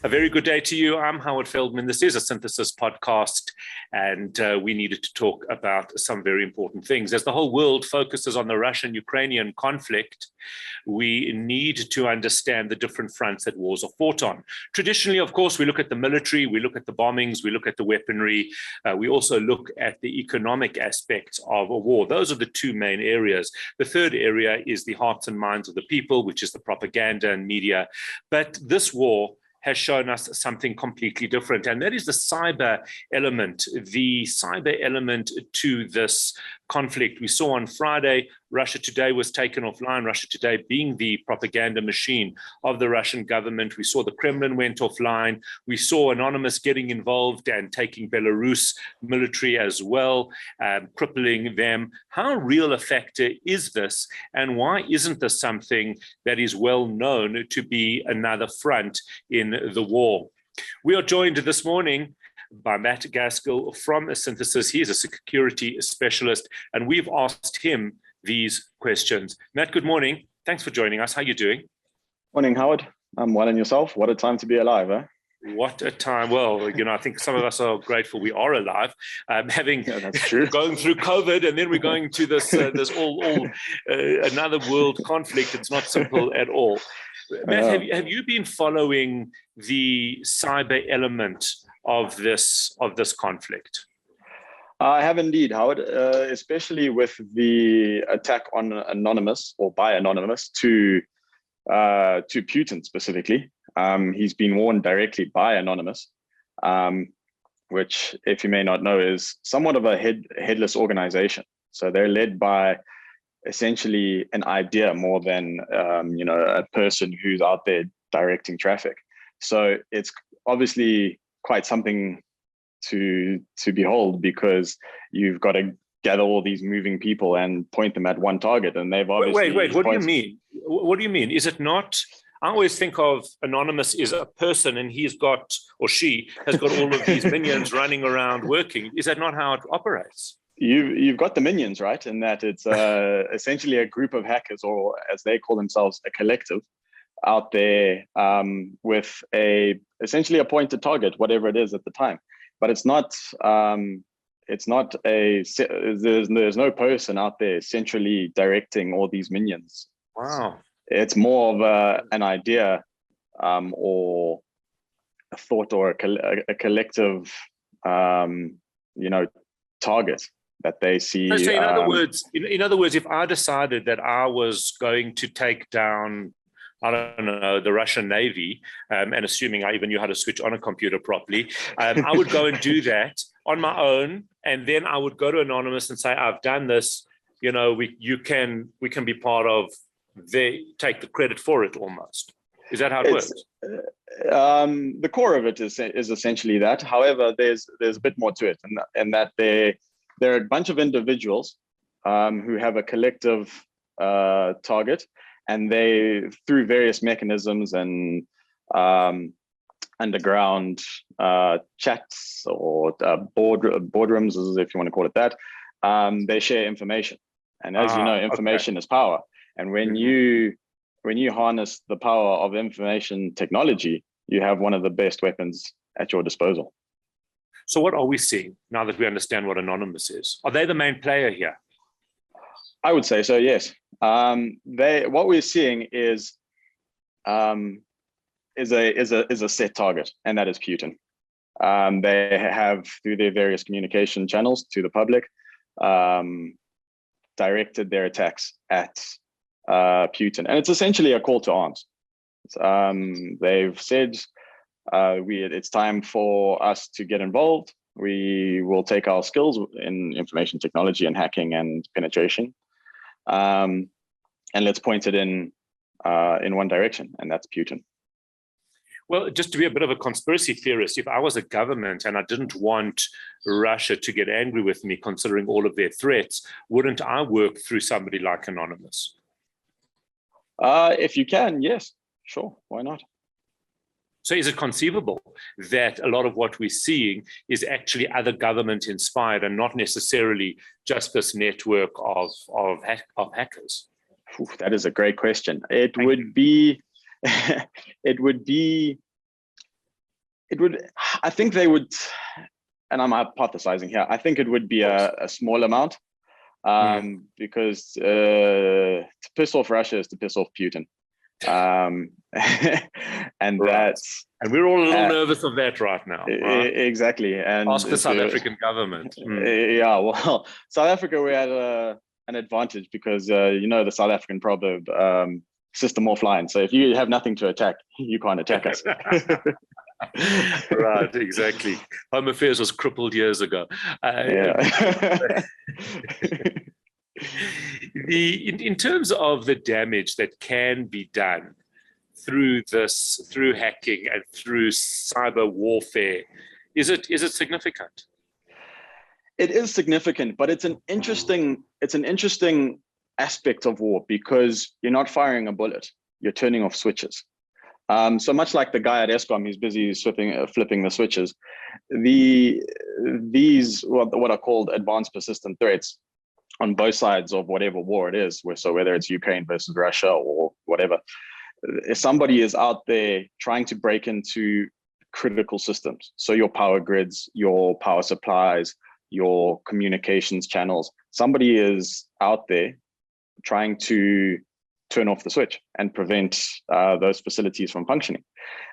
A very good day to you. I'm Howard Feldman. This is a Synthesis podcast, and we needed to talk about some very important things. As the whole world focuses on the Russian-Ukrainian conflict, we need to understand the different fronts that wars are fought on. Traditionally, of course, we look at the military, we look at the bombings, we look at the weaponry, we also look at the economic aspects of a war. Those are the two main areas. The third area is the hearts and minds of the people, which is the propaganda and media. But this war has shown us something completely different, and that is the cyber element, to this conflict. We saw on Friday, Russia Today was taken offline, Russia Today being the propaganda machine of the Russian government. We saw the Kremlin went offline. We saw Anonymous getting involved and taking Belarus military as well, crippling them. How real a factor is this, and why isn't this something that is well known to be another front in the war? We are joined this morning by Mathew Gaskell from Synthesis. He is a security specialist, and we've asked him these questions. Matt, good morning. Thanks for joining us. How are you doing? Morning, Howard. I'm well, and yourself? What a time to be alive, eh? What a time. Well, I think some of us are grateful we are alive, having that's true. going through COVID, and then we're going to this another world conflict. It's not simple at all. Matt, have you been following the cyber element of this conflict? I have indeed, Howard, especially with the attack on Anonymous, or by Anonymous, to Putin specifically. He's been warned directly by Anonymous, which, if you may not know, is somewhat of a headless organization. So they're led by essentially an idea more than a person who's out there directing traffic. So it's obviously quite something to behold, because you've got to gather all these moving people and point them at one target, and they've obviously wait, what do you mean? What do you mean? Is it not? I always think of Anonymous as a person, and he's got, or she has got, all of these minions running around working. Is that not how it operates? You've got the minions, right? In that it's essentially a group of hackers, or as they call themselves, a collective, out there with essentially a pointed target, whatever it is at the time. But it's not there's no person out there centrally directing all these minions. Wow. It's more of an idea or a thought, or a collective target that they see. So in other words, if I decided that I was going to take down, I don't know, the Russian Navy, and assuming I even knew how to switch on a computer properly, I would go and do that on my own, and then I would go to Anonymous and say, I've done this, we can be part of, they take the credit for it almost. Is that how it works? The core of it is essentially that. However, there's a bit more to it, and that there are a bunch of individuals who have a collective target, and they, through various mechanisms and underground chats or boardrooms, as if you want to call it that, they share information. And as you know, information is power. And when you harness the power of information technology, you have one of the best weapons at your disposal. So what are we seeing now that we understand what Anonymous is? Are they the main player here? I would say so, yes. What we're seeing is a set target, and that is Putin. They have, through their various communication channels to the public, directed their attacks at Putin, and it's essentially a call to arms. They've said it's time for us to get involved. We will take our skills in information technology and hacking and penetration, and let's point it in one direction, and that's Putin. Well, just to be a bit of a conspiracy theorist, if I was a government and I didn't want Russia to get angry with me, considering all of their threats, wouldn't I work through somebody like Anonymous? If you can, yes, sure, why not? So is it conceivable that a lot of what we're seeing is actually other government inspired and not necessarily just this network of hackers? Ooh, that is a great question. It would be it would, I think they would, and I'm hypothesizing here, I think it would be a small amount, because to piss off Russia is to piss off Putin. And that's, and we're all a little nervous of that right now, right? Exactly. And ask the South African government. Yeah, well, South Africa, we had an advantage because the South African proverb, system offline. So if you have nothing to attack, you can't attack us. Right, exactly. Home Affairs was crippled years ago. In terms of the damage that can be done through hacking and through cyber warfare, is it significant? It is significant, but it's an interesting aspect of war because you're not firing a bullet, you're turning off switches. So much like the guy at Eskom, he's busy flipping the switches. These what are called advanced persistent threats on both sides of whatever war it is. So whether it's Ukraine versus Russia or whatever, if somebody is out there trying to break into critical systems, so your power grids, your power supplies, your communications channels, somebody is out there trying to turn off the switch and prevent those facilities from functioning.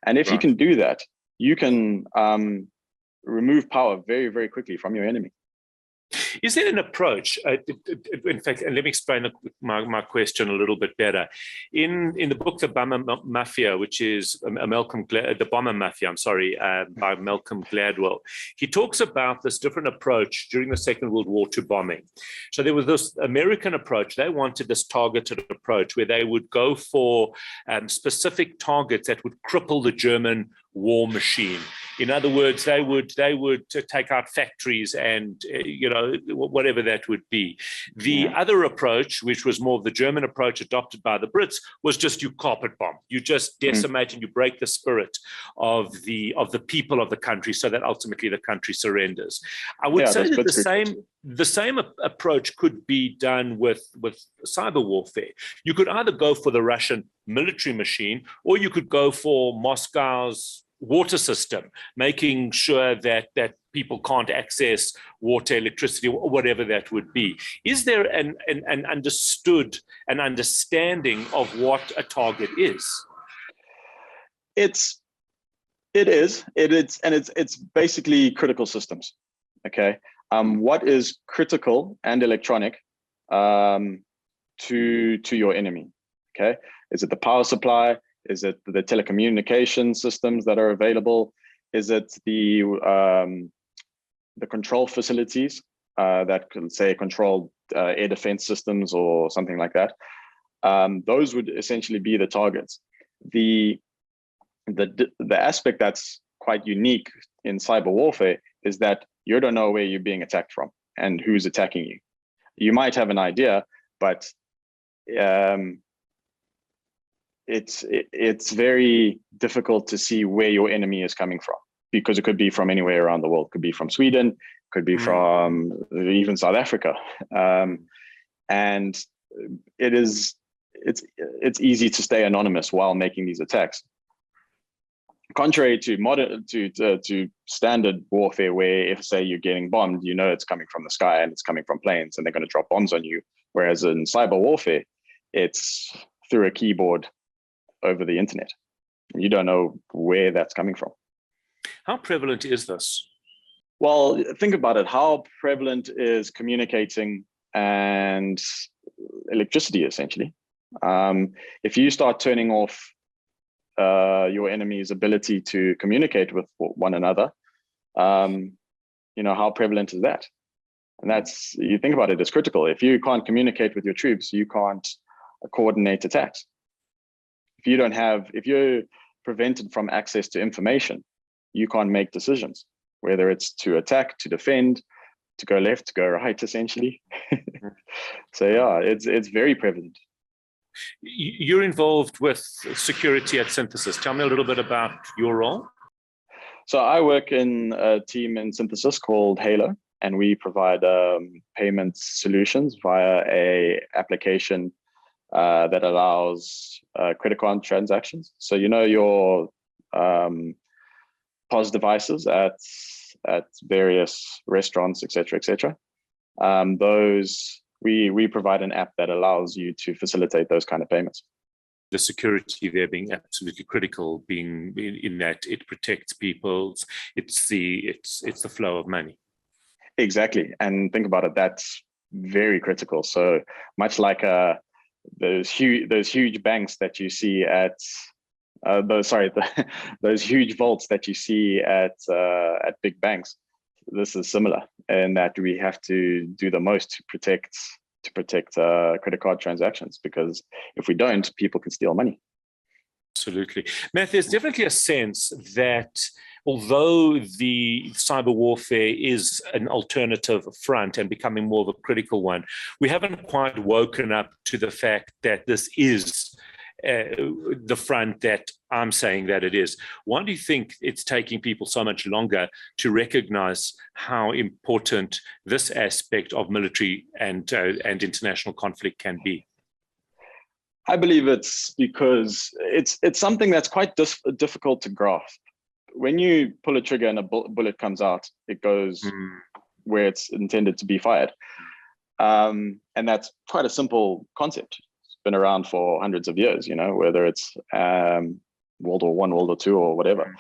And if you can do that, you can remove power very, very quickly from your enemy. Is there an approach? In fact, and let me explain my question a little bit better. In the book, The Bomber Mafia, which is The Bomber Mafia, by Malcolm Gladwell, he talks about this different approach during the Second World War to bombing. So there was this American approach. They wanted this targeted approach where they would go for specific targets that would cripple the German war machine. In other words, they would take out factories and whatever that would be. The other approach, which was more of the German approach adopted by the Brits, was just you carpet bomb. You just decimate and you break the spirit of the people of the country, so that ultimately the country surrenders. I would say that the same approach could be done with cyber warfare. You could either go for the Russian military machine, or you could go for Moscow's water system, making sure that people can't access water, electricity, or whatever that would be. Is there an understanding of what a target is? It is, and it's basically critical systems. Okay, what is critical and electronic to your enemy? Okay, is it the power supply? Is it the telecommunication systems that are available? Is it the control facilities that can, say, control air defense systems or something like that? Those would essentially be the targets. The aspect that's quite unique in cyber warfare is that you don't know where you're being attacked from and who's attacking you. You might have an idea, but it's very difficult to see where your enemy is coming from, because it could be from anywhere around the world. It could be from Sweden, could be from even South Africa, and it's easy to stay anonymous while making these attacks. Contrary to standard warfare, where if, say, you're getting bombed, you know it's coming from the sky and it's coming from planes and they're going to drop bombs on you. Whereas in cyber warfare, it's through a keyboard over the internet. You don't know where that's coming from. How prevalent is this? Well, think about it. How prevalent is communicating and electricity, essentially? If you start turning off your enemy's ability to communicate with one another, how prevalent is that? And that's, you think about it, it's critical. If you can't communicate with your troops, you can't coordinate attacks. If you're prevented from access to information, you can't make decisions, whether it's to attack, to defend, to go left, to go right, essentially. So yeah, it's very prevalent. You're involved with security at Synthesis. Tell me a little bit about your role. So I work in a team in Synthesis called Halo, and we provide payment solutions via a application that allows credit card transactions. So your POS devices at various restaurants, etc. Those we provide an app that allows you to facilitate those kind of payments. The security there being absolutely critical, being in that it protects people's, it's the flow of money. Exactly, and think about it, that's very critical. So much like those huge banks that you see at those huge vaults that you see at big banks, this is similar in that we have to do the most to protect credit card transactions, because if we don't, people can steal money. Absolutely. Matt, there's definitely a sense that although the cyber warfare is an alternative front and becoming more of a critical one, we haven't quite woken up to the fact that this is the front that I'm saying that it is. Why do you think it's taking people so much longer to recognize how important this aspect of military and international conflict can be? I believe it's because it's something that's quite difficult to grasp. When you pull a trigger and a bullet comes out, it goes where it's intended to be fired. And that's quite a simple concept. Been around for hundreds of years, whether it's World War I, World War II, or whatever.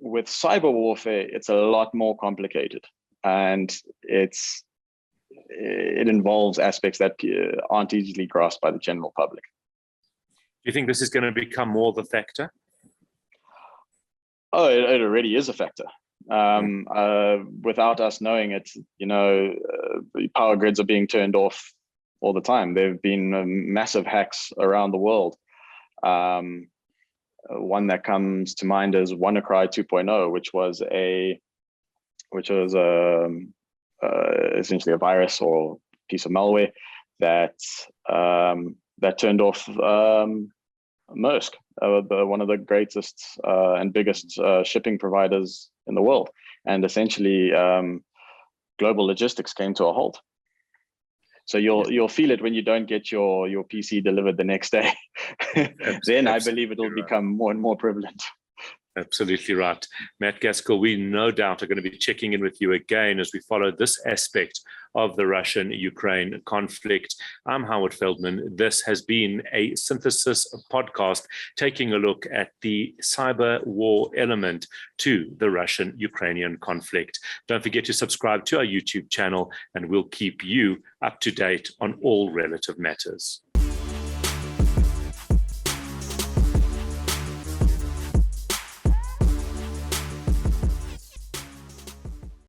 With cyber warfare, it's a lot more complicated, and it involves aspects that aren't easily grasped by the general public. Do you think this is going to become more of a factor? Oh, it already is a factor. Without us knowing it, the power grids are being turned off all the time. There have been massive hacks around the world. One that comes to mind is WannaCry 2.0, which was essentially a virus or piece of malware that turned off Maersk, one of the greatest and biggest shipping providers in the world, and essentially global logistics came to a halt. So you'll feel it when you don't get your PC delivered the next day. Then I believe it will become more and more prevalent. Absolutely right. Matt Gaskell, we no doubt are going to be checking in with you again as we follow this aspect of the Russian-Ukraine conflict. I'm Howard Feldman. This has been a synthesis podcast taking a look at the cyber war element to the Russian-Ukrainian conflict. Don't forget to subscribe to our YouTube channel, and we'll keep you up to date on all relative matters.